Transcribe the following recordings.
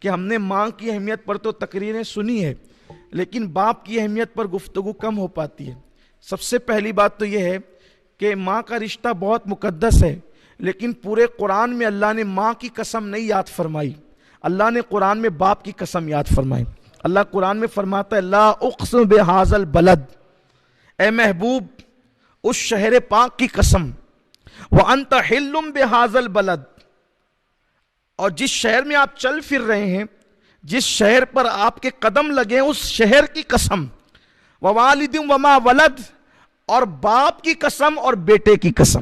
کہ ہم نے ماں کی اہمیت پر تو تقریریں سنی ہے، لیکن باپ کی اہمیت پر گفتگو کم ہو پاتی ہے۔ سب سے پہلی بات تو یہ ہے کہ ماں کا رشتہ بہت مقدس ہے، لیکن پورے قرآن میں اللہ نے ماں کی قسم نہیں یاد فرمائی، اللہ نے قرآن میں باپ کی قسم یاد فرمائی۔ اللہ قرآن میں فرماتا ہے لا اقسم بہذا البلد، اے محبوب اس شہر پاک کی قسم، وانت حل بہذا البلد، اور جس شہر میں آپ چل پھر رہے ہیں، جس شہر پر آپ کے قدم لگے اس شہر کی قسم، ووالد وما ولد، اور باپ کی قسم اور بیٹے کی قسم۔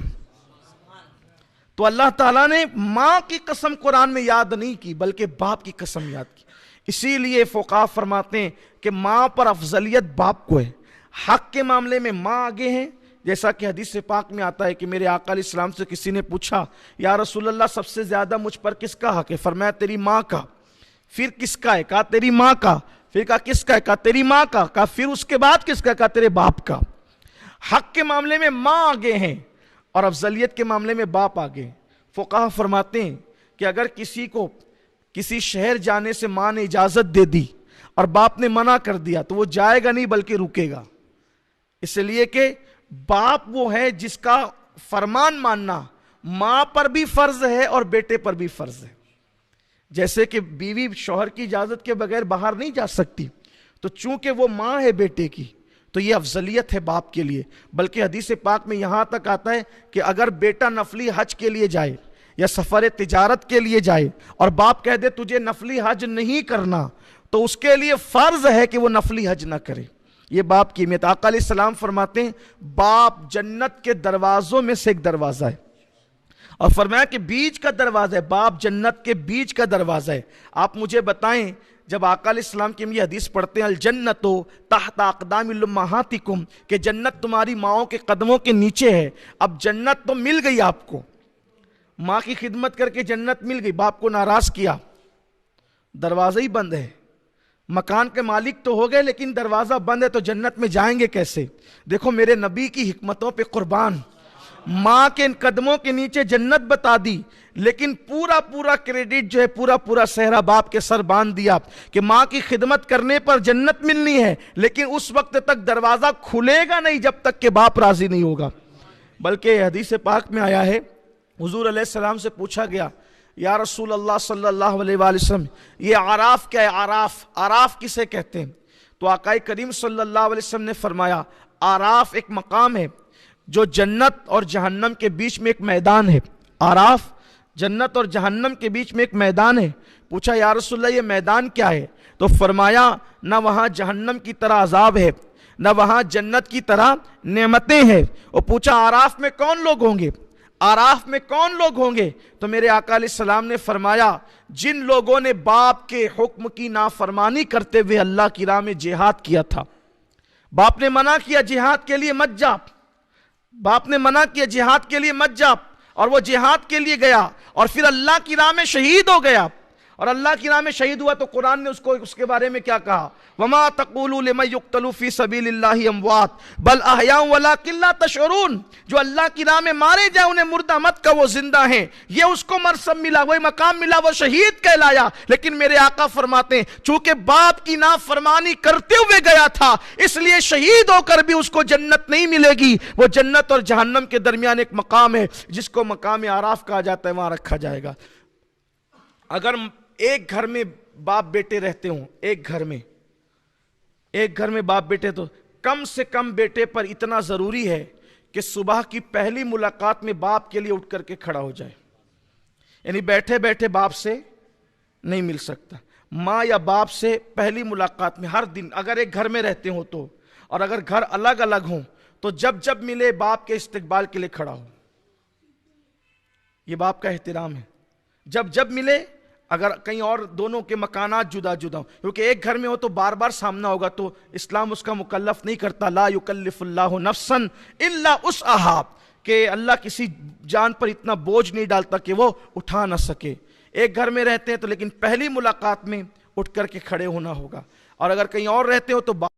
تو اللہ تعالیٰ نے ماں کی قسم قرآن میں یاد نہیں کی بلکہ باپ کی قسم یاد کی۔ اسی لیے فقہا فرماتے ہیں کہ ماں پر افضلیت باپ کو ہے۔ حق کے معاملے میں ماں آگے ہیں، جیسا کہ حدیث پاک میں آتا ہے کہ میرے آقا علیہ السلام سے کسی نے پوچھا یا رسول اللہ سب سے زیادہ مجھ پر کس کا حق ہے؟ فرمایا تیری ماں کا۔ پھر کس کا ہے؟ کہا تیری ماں کا۔ پھر کہا کس کا ہے؟ کہا تیری ماں کا۔ کہا پھر اس کے بعد کس کا؟ کہا تیرے باپ کا۔ حق کے معاملے میں ماں آگے ہیں اور افضلیت کے معاملے میں باپ آگے ہیں۔ فقہا فرماتے ہیں کہ اگر کسی کو کسی شہر جانے سے ماں نے اجازت دے دی اور باپ نے منع کر دیا تو وہ جائے گا نہیں بلکہ رکے گا، اس لیے کہ باپ وہ ہے جس کا فرمان ماننا ماں پر بھی فرض ہے اور بیٹے پر بھی فرض ہے۔ جیسے کہ بیوی شوہر کی اجازت کے بغیر باہر نہیں جا سکتی، تو چونکہ وہ ماں ہے بیٹے کی تو یہ افضلیت ہے باپ کے لیے۔ بلکہ حدیث پاک میں یہاں تک آتا ہے کہ اگر بیٹا نفلی حج کے لیے جائے یا سفر تجارت کے لیے جائے اور باپ کہہ دے تجھے نفلی حج نہیں کرنا، تو اس کے لیے فرض ہے کہ وہ نفلی حج نہ کرے۔ یہ باپ کی اہمیت۔ آقا علیہ السلام فرماتے ہیں باپ جنت کے دروازوں میں سے ایک دروازہ ہے، اور فرمایا کہ بیچ کا دروازہ ہے، باپ جنت کے بیچ کا دروازہ ہے۔ آپ مجھے بتائیں جب آقا علیہ السلام کی ہم یہ حدیث پڑھتے ہیں الجنت تحت اقدام امہاتکم، کہ جنت تمہاری ماؤں کے قدموں کے نیچے ہے۔ اب جنت تو مل گئی آپ کو، ماں کی خدمت کر کے جنت مل گئی، باپ کو ناراض کیا، دروازہ ہی بند ہے۔ مکان کے مالک تو ہو گئے لیکن دروازہ بند ہے، تو جنت میں جائیں گے کیسے؟ دیکھو میرے نبی کی حکمتوں پہ قربان، ماں کے ان قدموں کے نیچے جنت بتا دی، لیکن پورا کریڈٹ جو ہے پورا صحرا باپ کے سر باندھ دیا کہ ماں کی خدمت کرنے پر جنت ملنی ہے، لیکن اس وقت تک دروازہ کھلے گا نہیں جب تک کہ باپ راضی نہیں ہوگا۔ بلکہ حدیث پاک میں آیا ہے حضور علیہ السلام سے پوچھا گیا یا رسول اللہ صلی اللہ علیہ وآلہ وسلم یہ عراف کیا ہے؟ عراف کسے کہتے ہیں؟ تو آقا کریم صلی اللہ علیہ وسلم نے فرمایا عراف ایک مقام ہے جو جنت اور جہنم کے بیچ میں ایک میدان ہے۔ عراف جنت اور جہنم کے بیچ میں ایک میدان ہے۔ پوچھا یا رسول اللہ یہ میدان کیا ہے؟ تو فرمایا نہ وہاں جہنم کی طرح عذاب ہے نہ وہاں جنت کی طرح نعمتیں ہیں۔ اور پوچھا عراف میں کون لوگ ہوں گے؟ عراف میں کون لوگ ہوں گے؟ تو میرے آقا علیہ السلام نے فرمایا جن لوگوں نے باپ کے حکم کی نافرمانی کرتے ہوئے اللہ کی راہ میں جہاد کیا تھا۔ باپ نے منع کیا جہاد کے لیے مت جا، باپ نے منع کیا جہاد کے لیے مت جا، اور وہ جہاد کے لیے گیا اور پھر اللہ کی راہ میں شہید ہو گیا، اور اللہ کی راہ میں شہید ہوا تو قرآن نے اس کے بارے میں کیا کہا؟ وَمَا تَقُولُوا لِمَنْ يُقْتَلُ فِي سَبِيلِ اللَّهِ أَمْوَاتٌ بَلْ أَحْيَاءٌ وَلَكِنْ لَا تَشْعُرُونَ۔ جو اللہ کی راہ میں مارے جائیں انہیں مردہ مت کا، وہ زندہ ہیں۔ یہ اس کو مرسم ملا، وہی مقام ملا، وہ شہید کہلایا۔ لیکن میرے آقا فرماتے ہیں چونکہ باپ کی نافرمانی کرتے ہوئے گیا تھا اس لیے شہید ہو کر بھی اس کو جنت نہیں ملے گی۔ وہ جنت اور جہنم کے درمیان ایک مقام ہے جس کو مقام عراف کہا جاتا ہے، وہاں رکھا جائے گا۔ اگر ایک گھر میں باپ بیٹے رہتے ہوں، ایک گھر میں باپ بیٹے، تو کم سے کم بیٹے پر اتنا ضروری ہے کہ صبح کی پہلی ملاقات میں باپ کے لیے اٹھ کر کے کھڑا ہو جائے، یعنی بیٹھے بیٹھے باپ سے نہیں مل سکتا۔ ماں یا باپ سے پہلی ملاقات میں ہر دن اگر ایک گھر میں رہتے ہوں تو، اور اگر گھر الگ الگ ہوں تو جب ملے باپ کے استقبال کے لیے کھڑا ہو۔ یہ باپ کا احترام ہے۔ جب ملے، اگر کہیں اور دونوں کے مکانات جدا ہوں، کیونکہ ایک گھر میں ہو تو بار بار سامنا ہوگا، تو اسلام اس کا مکلف نہیں کرتا، لا یکلف اللہ نفسا الا وسعہا، کہ اللہ کسی جان پر اتنا بوجھ نہیں ڈالتا کہ وہ اٹھا نہ سکے۔ ایک گھر میں رہتے ہیں تو لیکن پہلی ملاقات میں اٹھ کر کے کھڑے ہونا ہوگا، اور اگر کہیں اور رہتے ہو تو